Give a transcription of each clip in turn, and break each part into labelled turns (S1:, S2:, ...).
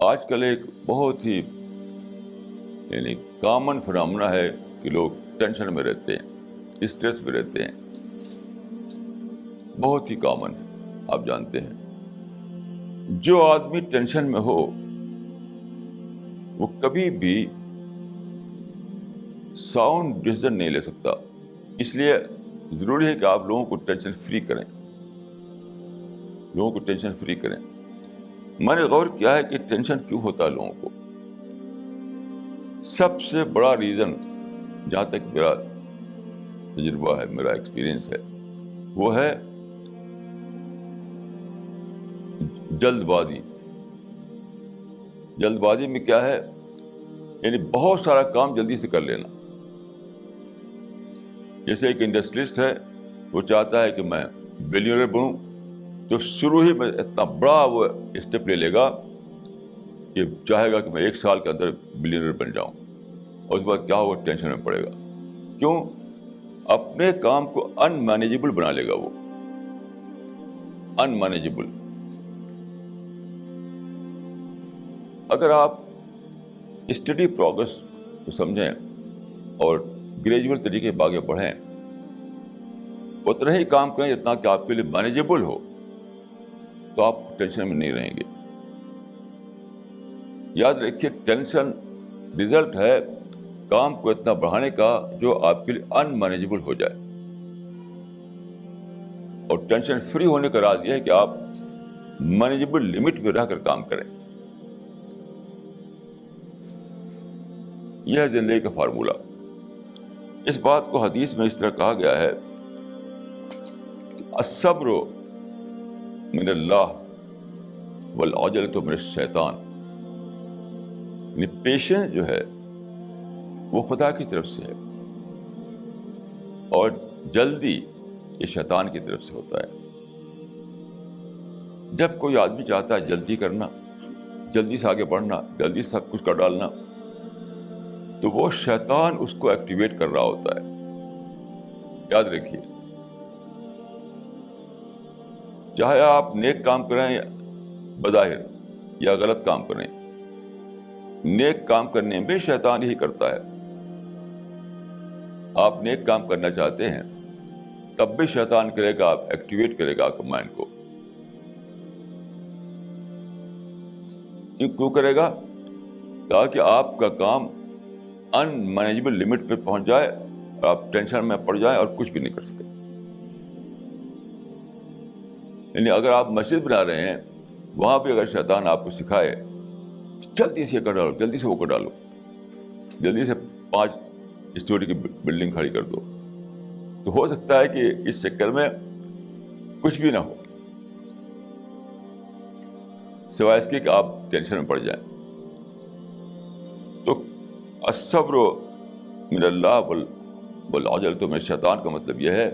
S1: آج کل ایک بہت ہی کامن فنامنا ہے کہ لوگ ٹینشن میں رہتے ہیں, اسٹریس میں رہتے ہیں. بہت ہی کامن ہے, آپ جانتے ہیں. جو آدمی ٹینشن میں ہو وہ کبھی بھی ساؤنڈ ڈیسیژن نہیں لے سکتا. اس لیے ضروری ہے کہ آپ لوگوں کو ٹینشن فری کریں, لوگوں کو ٹینشن فری کریں. میں نے غور کیا ہے کہ ٹینشن کیوں ہوتا ہے لوگوں کو. سب سے بڑا ریزن, جہاں تک میرا تجربہ ہے, میرا ایکسپیرئنس ہے, وہ ہے جلد بازی. جلد بازی میں کیا ہے, یعنی بہت سارا کام جلدی سے کر لینا. جیسے ایک انڈسٹریلسٹ ہے, وہ چاہتا ہے کہ میں بلینئر بنوں, تو شروع ہی میں اتنا بڑا وہ اسٹیپ لے لے گا کہ چاہے گا کہ میں 1 سال کے اندر بلینئر بن جاؤں. اور اس کے بعد کیا ہوگا, ٹینشن میں پڑے گا. کیوں؟ اپنے کام کو ان مینیجبل بنا لے گا. وہ ان مینیجبل. اگر آپ اسٹڈی پروگرس کو سمجھیں اور گریجول طریقے پہ آگے بڑھیں, اتنا ہی کام کریں جتنا کہ آپ کے لیے مینیجبل ہو, تو آپ ٹینشن میں نہیں رہیں گے. یاد رکھیے, ٹینشن رزلٹ ہے کام کو اتنا بڑھانے کا جو آپ کے لیے ان مینیجبل ہو جائے. اور ٹینشن فری ہونے کا راز یہ ہے کہ آپ مینیجبل لمٹ میں رہ کر کام کریں. یہ ہے زندگی کا فارمولہ. اس بات کو حدیث میں اس طرح کہا گیا ہے کہ الصبر من اللہ والعجلۃ من الشیطان. یعنی پیشنس جو ہے وہ خدا کی طرف سے ہے, اور جلدی یہ شیطان کی طرف سے ہوتا ہے. جب کوئی آدمی چاہتا ہے جلدی کرنا, جلدی سے آگے بڑھنا, جلدی سے سب کچھ کر ڈالنا, تو وہ شیطان اس کو ایکٹیویٹ کر رہا ہوتا ہے. یاد رکھیے, چاہے آپ نیک کام کریں بظاہر یا غلط کام کریں, نیک کام کرنے میں شیطان یہی کرتا ہے. آپ نیک کام کرنا چاہتے ہیں تب بھی شیطان کرے گا, آپ ایکٹیویٹ کرے گا آپ کے مائنڈ کو. کیوں کرے گا؟ تاکہ آپ کا کام ان مینیجبل لمٹ پہ پہنچ جائے, آپ ٹینشن میں پڑ جائیں اور کچھ بھی نہیں کر سکیں. یعنی اگر آپ مسجد بنا رہے ہیں, وہاں بھی اگر شیطان آپ کو سکھائے جلدی سے یہ کر ڈالو, جلدی سے وہ کر ڈالو, جلدی سے 5 اسٹوری کی بلڈنگ کھڑی کر دو, تو ہو سکتا ہے کہ اس چکر میں کچھ بھی نہ ہو, سوائے اس کے کہ آپ ٹینشن میں پڑ جائیں. تو الصبر من اللہ والعجلۃ من الشیطان کا مطلب یہ ہے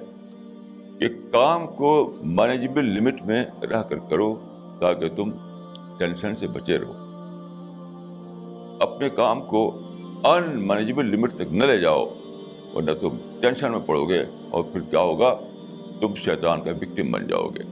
S1: کہ کام کو مینیجبل لمٹ میں رہ کر کرو, تاکہ تم ٹینشن سے بچے رہو. اپنے کام کو ان مینیجبل لمٹ تک نہ لے جاؤ, ورنہ تم ٹینشن میں پڑو گے, اور پھر کیا ہوگا, تم شیطان کا وکٹم بن جاؤ گے.